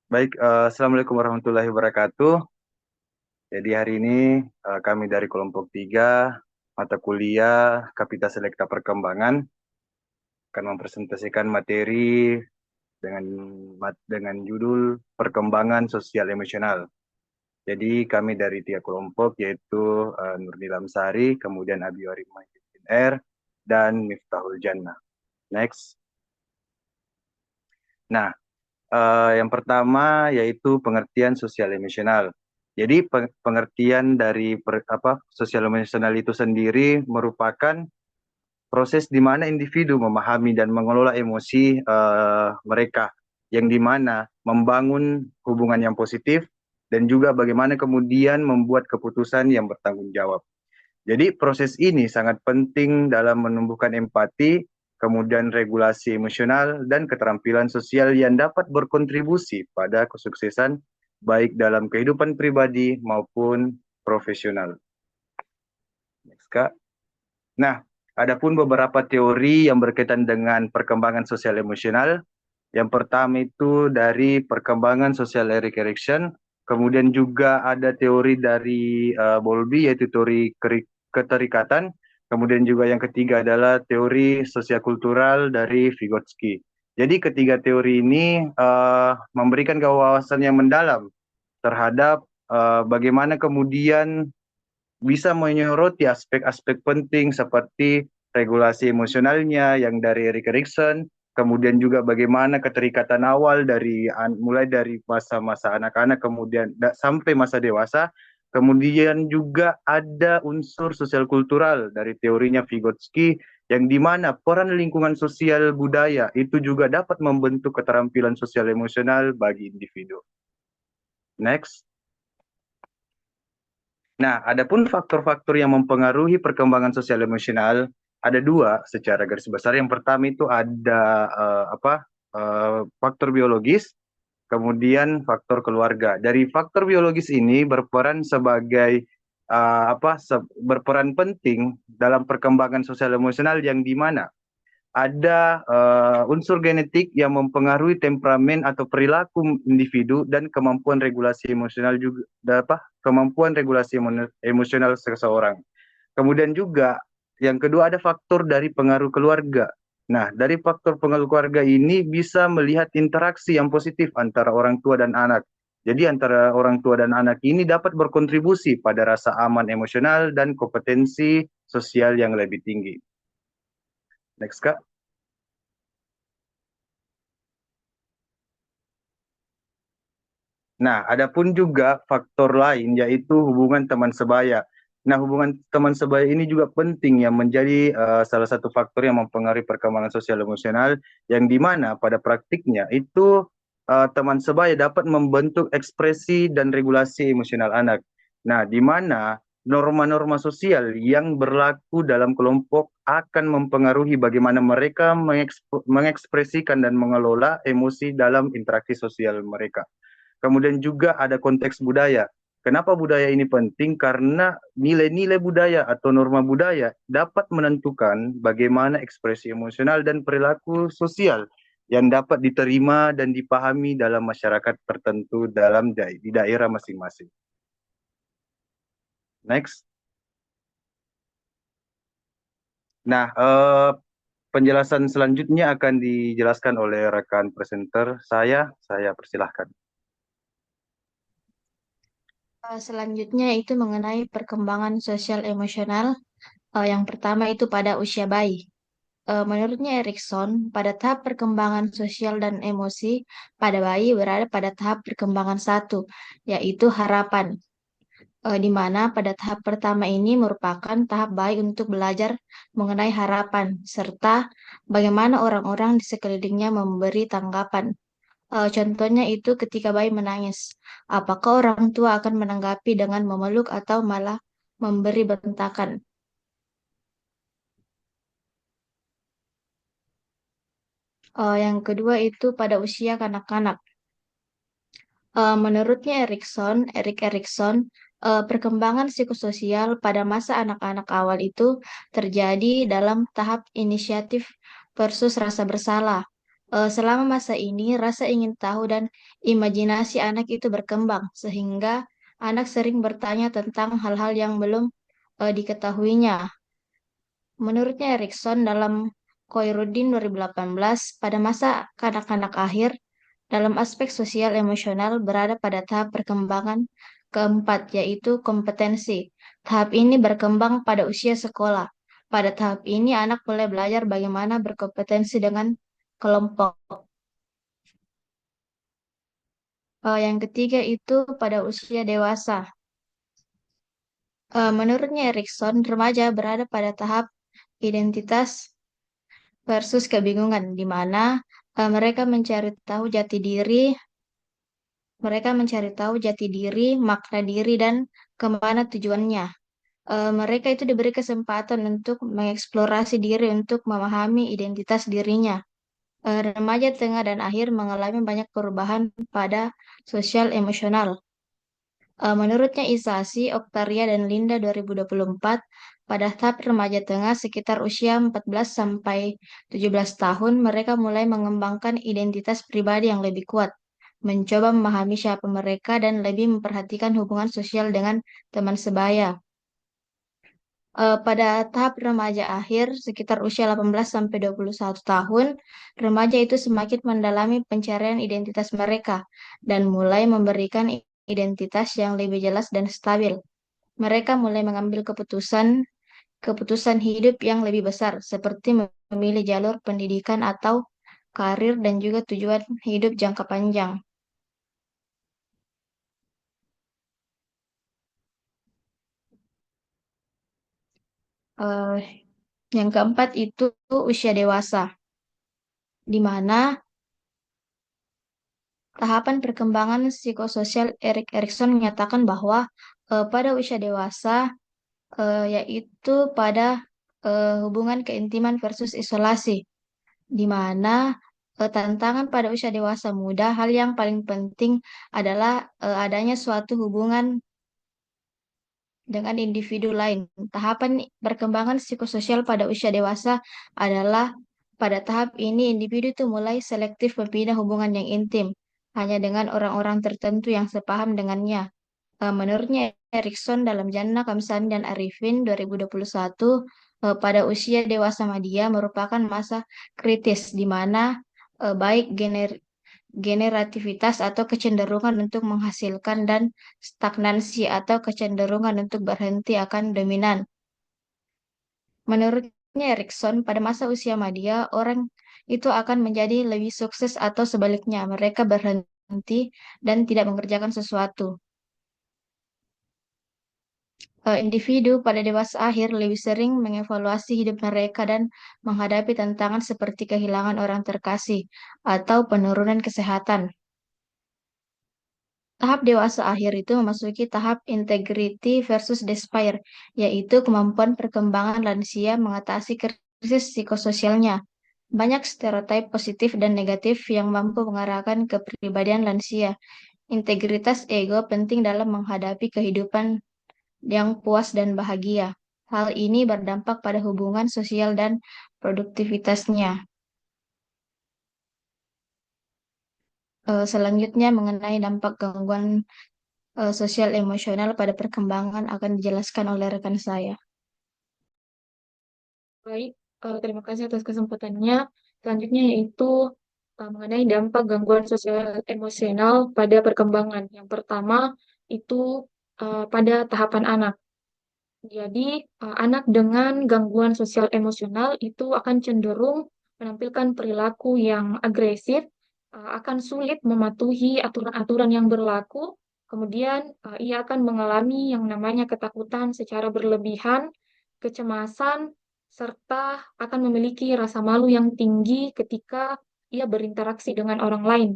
Baik, Assalamualaikum warahmatullahi wabarakatuh. Jadi hari ini kami dari kelompok 3 mata kuliah Kapita Selekta Perkembangan akan mempresentasikan materi dengan dengan judul Perkembangan Sosial Emosional. Jadi kami dari 3 kelompok yaitu Nurdin Lamsari, kemudian Abiwari Mahyudin R, dan Miftahul Jannah. Next. Nah, yang pertama yaitu pengertian sosial emosional. Jadi pengertian dari sosial emosional itu sendiri merupakan proses di mana individu memahami dan mengelola emosi mereka, yang di mana membangun hubungan yang positif dan juga bagaimana kemudian membuat keputusan yang bertanggung jawab. Jadi proses ini sangat penting dalam menumbuhkan empati, kemudian regulasi emosional, dan keterampilan sosial yang dapat berkontribusi pada kesuksesan baik dalam kehidupan pribadi maupun profesional. Next, Kak. Nah, adapun beberapa teori yang berkaitan dengan perkembangan sosial emosional. Yang pertama itu dari perkembangan sosial Erik Erikson, kemudian juga ada teori dari Bowlby yaitu teori keterikatan, kemudian juga yang ketiga adalah teori sosial-kultural dari Vygotsky. Jadi ketiga teori ini memberikan wawasan yang mendalam terhadap bagaimana kemudian bisa menyoroti aspek-aspek penting seperti regulasi emosionalnya yang dari Erik Erikson, kemudian juga bagaimana keterikatan awal dari mulai dari masa-masa anak-anak kemudian sampai masa dewasa, kemudian juga ada unsur sosial kultural dari teorinya Vygotsky yang di mana peran lingkungan sosial budaya itu juga dapat membentuk keterampilan sosial emosional bagi individu. Next. Nah, adapun faktor-faktor yang mempengaruhi perkembangan sosial emosional ada dua secara garis besar. Yang pertama itu ada faktor biologis, kemudian faktor keluarga. Dari faktor biologis ini berperan sebagai berperan penting dalam perkembangan sosial emosional yang di mana ada unsur genetik yang mempengaruhi temperamen atau perilaku individu dan kemampuan regulasi emosional juga kemampuan regulasi emosional seseorang. Kemudian juga yang kedua ada faktor dari pengaruh keluarga. Nah, dari faktor pengaruh keluarga ini bisa melihat interaksi yang positif antara orang tua dan anak. Jadi antara orang tua dan anak ini dapat berkontribusi pada rasa aman emosional dan kompetensi sosial yang lebih tinggi. Next, Kak. Nah, adapun juga faktor lain yaitu hubungan teman sebaya. Nah, hubungan teman sebaya ini juga penting yang menjadi salah satu faktor yang mempengaruhi perkembangan sosial emosional yang di mana pada praktiknya itu teman sebaya dapat membentuk ekspresi dan regulasi emosional anak. Nah, di mana norma-norma sosial yang berlaku dalam kelompok akan mempengaruhi bagaimana mereka mengekspresikan dan mengelola emosi dalam interaksi sosial mereka. Kemudian juga ada konteks budaya. Kenapa budaya ini penting? Karena nilai-nilai budaya atau norma budaya dapat menentukan bagaimana ekspresi emosional dan perilaku sosial yang dapat diterima dan dipahami dalam masyarakat tertentu di daerah masing-masing. Next. Nah, penjelasan selanjutnya akan dijelaskan oleh rekan presenter saya persilahkan. Selanjutnya itu mengenai perkembangan sosial emosional. Yang pertama itu pada usia bayi. Menurutnya Erikson, pada tahap perkembangan sosial dan emosi pada bayi berada pada tahap perkembangan satu, yaitu harapan. Di mana pada tahap pertama ini merupakan tahap bayi untuk belajar mengenai harapan, serta bagaimana orang-orang di sekelilingnya memberi tanggapan. Contohnya itu ketika bayi menangis. Apakah orang tua akan menanggapi dengan memeluk atau malah memberi bentakan? Yang kedua itu pada usia kanak-kanak. Menurutnya Erik Erikson, perkembangan psikososial pada masa anak-anak awal itu terjadi dalam tahap inisiatif versus rasa bersalah. Selama masa ini, rasa ingin tahu dan imajinasi anak itu berkembang, sehingga anak sering bertanya tentang hal-hal yang belum diketahuinya. Menurutnya Erikson dalam Koirudin 2018, pada masa kanak-kanak akhir, dalam aspek sosial emosional berada pada tahap perkembangan keempat, yaitu kompetensi. Tahap ini berkembang pada usia sekolah. Pada tahap ini, anak mulai belajar bagaimana berkompetensi dengan kelompok. Yang ketiga itu pada usia dewasa. Menurutnya Erikson, remaja berada pada tahap identitas versus kebingungan, di mana mereka mencari tahu jati diri, makna diri, dan kemana tujuannya. Mereka itu diberi kesempatan untuk mengeksplorasi diri untuk memahami identitas dirinya. Remaja tengah dan akhir mengalami banyak perubahan pada sosial emosional. Menurutnya Isasi, Oktaria, dan Linda 2024, pada tahap remaja tengah sekitar usia 14 sampai 17 tahun, mereka mulai mengembangkan identitas pribadi yang lebih kuat, mencoba memahami siapa mereka, dan lebih memperhatikan hubungan sosial dengan teman sebaya. Pada tahap remaja akhir, sekitar usia 18 sampai 21 tahun, remaja itu semakin mendalami pencarian identitas mereka dan mulai memberikan identitas yang lebih jelas dan stabil. Mereka mulai mengambil keputusan hidup yang lebih besar, seperti memilih jalur pendidikan atau karir dan juga tujuan hidup jangka panjang. Eh, yang keempat itu usia dewasa, di mana tahapan perkembangan psikososial Erik Erikson menyatakan bahwa pada usia dewasa, yaitu pada hubungan keintiman versus isolasi, di mana tantangan pada usia dewasa muda, hal yang paling penting adalah adanya suatu hubungan dengan individu lain. Tahapan perkembangan psikososial pada usia dewasa adalah pada tahap ini individu itu mulai selektif memilih hubungan yang intim hanya dengan orang-orang tertentu yang sepaham dengannya. Menurutnya Erikson dalam Jannah Kamsani dan Arifin 2021, pada usia dewasa media merupakan masa kritis di mana baik generativitas atau kecenderungan untuk menghasilkan dan stagnansi atau kecenderungan untuk berhenti akan dominan. Menurutnya Erikson, pada masa usia media, orang itu akan menjadi lebih sukses atau sebaliknya, mereka berhenti dan tidak mengerjakan sesuatu. Individu pada dewasa akhir lebih sering mengevaluasi hidup mereka dan menghadapi tantangan seperti kehilangan orang terkasih atau penurunan kesehatan. Tahap dewasa akhir itu memasuki tahap integrity versus despair, yaitu kemampuan perkembangan lansia mengatasi krisis psikososialnya. Banyak stereotip positif dan negatif yang mampu mengarahkan kepribadian lansia. Integritas ego penting dalam menghadapi kehidupan yang puas dan bahagia. Hal ini berdampak pada hubungan sosial dan produktivitasnya. Selanjutnya mengenai dampak gangguan sosial emosional pada perkembangan akan dijelaskan oleh rekan saya. Baik, terima kasih atas kesempatannya. Selanjutnya yaitu mengenai dampak gangguan sosial emosional pada perkembangan. Yang pertama itu pada tahapan anak. Jadi, anak dengan gangguan sosial emosional itu akan cenderung menampilkan perilaku yang agresif, akan sulit mematuhi aturan-aturan yang berlaku, kemudian ia akan mengalami yang namanya ketakutan secara berlebihan, kecemasan, serta akan memiliki rasa malu yang tinggi ketika ia berinteraksi dengan orang lain.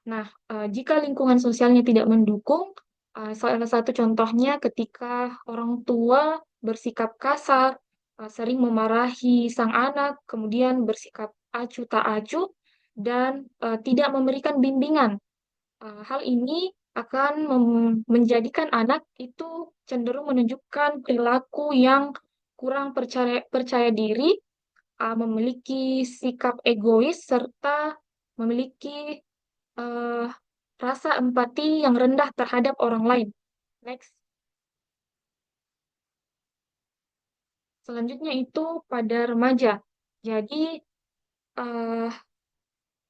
Nah, jika lingkungan sosialnya tidak mendukung, salah satu contohnya ketika orang tua bersikap kasar, sering memarahi sang anak, kemudian bersikap acuh tak acuh, dan tidak memberikan bimbingan. Hal ini akan menjadikan anak itu cenderung menunjukkan perilaku yang kurang percaya diri memiliki sikap egois serta memiliki uh, rasa empati yang rendah terhadap orang lain. Next. Selanjutnya itu pada remaja. Jadi, uh,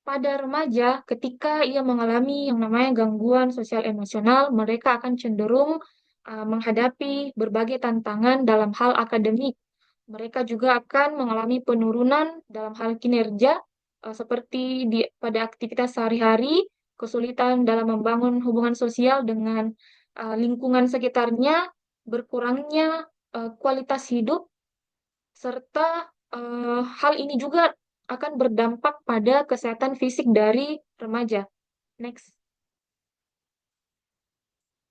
pada remaja, ketika ia mengalami yang namanya gangguan sosial emosional, mereka akan cenderung menghadapi berbagai tantangan dalam hal akademik. Mereka juga akan mengalami penurunan dalam hal kinerja, seperti pada aktivitas sehari-hari, kesulitan dalam membangun hubungan sosial dengan lingkungan sekitarnya, berkurangnya kualitas hidup, serta hal ini juga akan berdampak pada kesehatan fisik dari remaja. Next.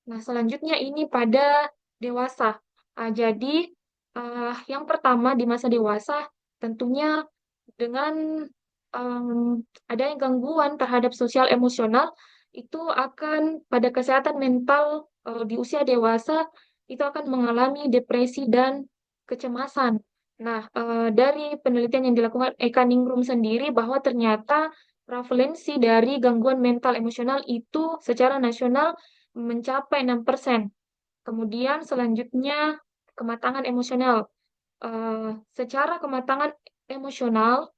Nah, selanjutnya ini pada dewasa. Jadi, yang pertama di masa dewasa, tentunya dengan adanya gangguan terhadap sosial emosional, itu akan pada kesehatan mental di usia dewasa, itu akan mengalami depresi dan kecemasan. Nah, dari penelitian yang dilakukan Eka Ningrum sendiri, bahwa ternyata prevalensi dari gangguan mental emosional itu secara nasional mencapai 6%. Kemudian selanjutnya kematangan emosional. Secara kematangan emosional,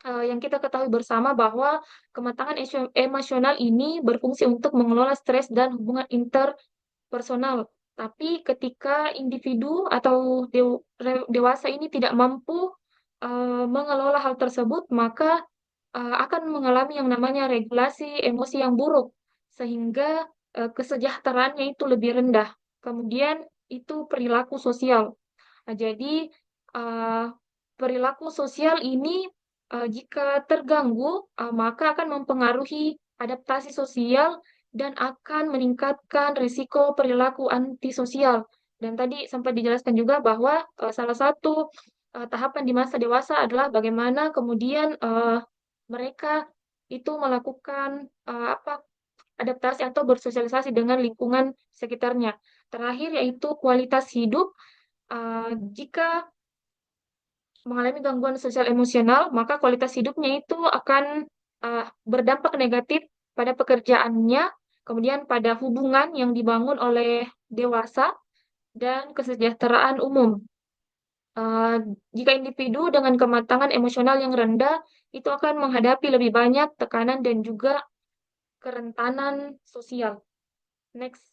yang kita ketahui bersama bahwa kematangan emosional ini berfungsi untuk mengelola stres dan hubungan interpersonal. Tapi ketika individu atau dewasa ini tidak mampu mengelola hal tersebut, maka akan mengalami yang namanya regulasi emosi yang buruk, sehingga kesejahteraannya itu lebih rendah. Kemudian itu perilaku sosial. Nah, jadi uh, perilaku sosial ini jika terganggu, maka akan mempengaruhi adaptasi sosial dan akan meningkatkan risiko perilaku antisosial. Dan tadi sempat dijelaskan juga bahwa salah satu tahapan di masa dewasa adalah bagaimana kemudian mereka itu melakukan adaptasi atau bersosialisasi dengan lingkungan sekitarnya. Terakhir yaitu kualitas hidup. Jika mengalami gangguan sosial emosional, maka kualitas hidupnya itu akan berdampak negatif pada pekerjaannya, kemudian pada hubungan yang dibangun oleh dewasa, dan kesejahteraan umum. Jika individu dengan kematangan emosional yang rendah, itu akan menghadapi lebih banyak tekanan dan juga kerentanan sosial. Next.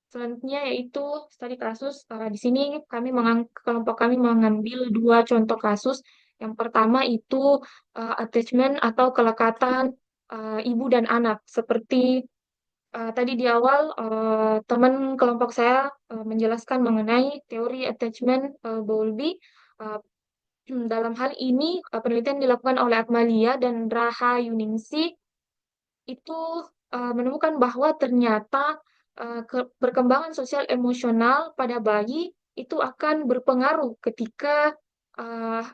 Selanjutnya yaitu studi kasus. Di sini kelompok kami mengambil dua contoh kasus. Yang pertama itu attachment atau kelekatan ibu dan anak. Seperti tadi di awal teman kelompok saya menjelaskan mengenai teori attachment Bowlby. Uh, dalam hal ini penelitian dilakukan oleh Atmalia dan Raha Yuningsi itu menemukan bahwa ternyata perkembangan sosial emosional pada bayi itu akan berpengaruh ketika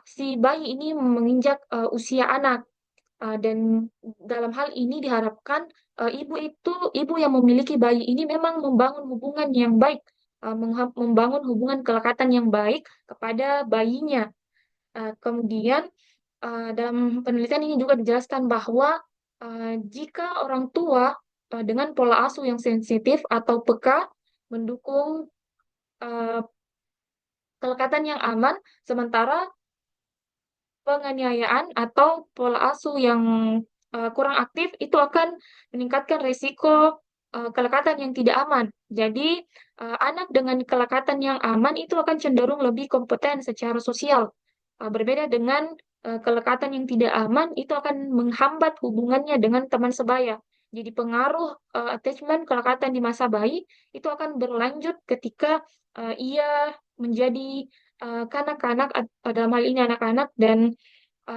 si bayi ini menginjak usia anak. Dan dalam hal ini diharapkan ibu yang memiliki bayi ini memang membangun hubungan yang baik, membangun hubungan kelekatan yang baik kepada bayinya. Kemudian dalam penelitian ini juga dijelaskan bahwa jika orang tua dengan pola asuh yang sensitif atau peka mendukung uh, kelekatan yang aman, sementara penganiayaan atau pola asuh yang kurang aktif itu akan meningkatkan risiko kelekatan yang tidak aman. Jadi, anak dengan kelekatan yang aman itu akan cenderung lebih kompeten secara sosial. Berbeda dengan kelekatan yang tidak aman, itu akan menghambat hubungannya dengan teman sebaya. Jadi pengaruh attachment kelekatan di masa bayi itu akan berlanjut ketika ia menjadi kanak-kanak, dalam hal ini anak-anak, dan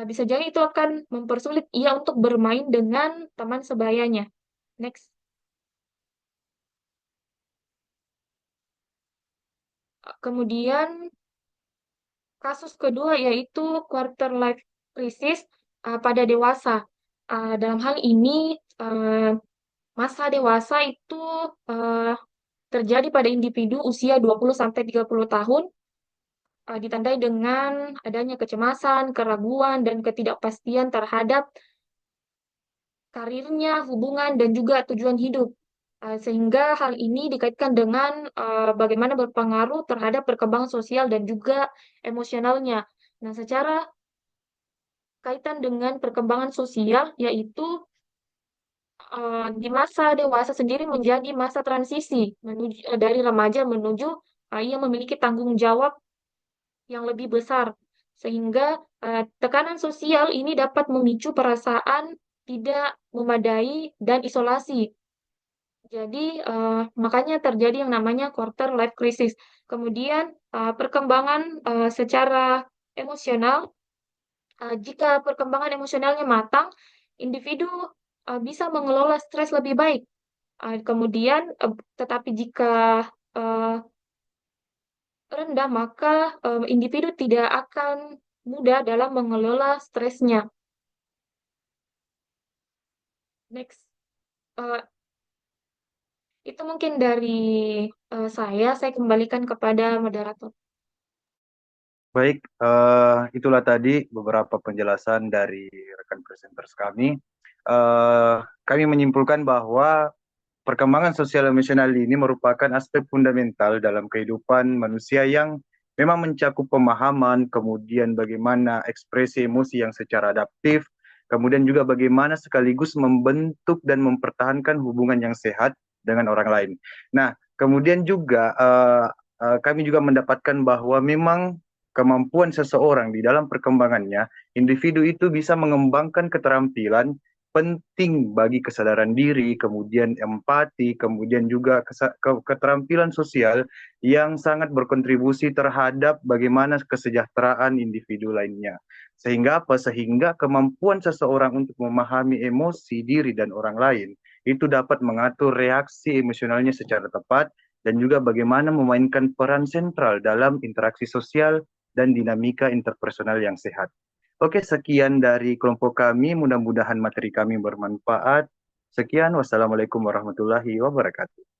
bisa jadi itu akan mempersulit ia untuk bermain dengan teman sebayanya. Next. Kemudian kasus kedua yaitu quarter life crisis pada dewasa. Dalam hal ini masa dewasa itu terjadi pada individu usia 20 sampai 30 tahun ditandai dengan adanya kecemasan, keraguan, dan ketidakpastian terhadap karirnya, hubungan, dan juga tujuan hidup. Sehingga hal ini dikaitkan dengan bagaimana berpengaruh terhadap perkembangan sosial dan juga emosionalnya. Nah, secara kaitan dengan perkembangan sosial, yaitu di masa dewasa sendiri menjadi masa transisi menuju, dari remaja menuju ia memiliki tanggung jawab yang lebih besar, sehingga tekanan sosial ini dapat memicu perasaan tidak memadai dan isolasi. Jadi, makanya terjadi yang namanya quarter life crisis. Kemudian, perkembangan secara emosional, jika perkembangan emosionalnya matang, individu bisa mengelola stres lebih baik. Kemudian, tetapi jika uh, rendah, maka individu tidak akan mudah dalam mengelola stresnya. Next. Uh, itu mungkin dari saya kembalikan kepada moderator. Baik, itulah tadi beberapa penjelasan dari rekan presenters kami. Kami menyimpulkan bahwa perkembangan sosial emosional ini merupakan aspek fundamental dalam kehidupan manusia yang memang mencakup pemahaman, kemudian bagaimana ekspresi emosi yang secara adaptif, kemudian juga bagaimana sekaligus membentuk dan mempertahankan hubungan yang sehat dengan orang lain. Nah, kemudian juga kami juga mendapatkan bahwa memang kemampuan seseorang di dalam perkembangannya, individu itu bisa mengembangkan keterampilan penting bagi kesadaran diri, kemudian empati, kemudian juga keterampilan sosial yang sangat berkontribusi terhadap bagaimana kesejahteraan individu lainnya. Sehingga apa? Sehingga kemampuan seseorang untuk memahami emosi diri dan orang lain itu dapat mengatur reaksi emosionalnya secara tepat dan juga bagaimana memainkan peran sentral dalam interaksi sosial dan dinamika interpersonal yang sehat. Oke, sekian dari kelompok kami. Mudah-mudahan materi kami bermanfaat. Sekian, wassalamualaikum warahmatullahi wabarakatuh.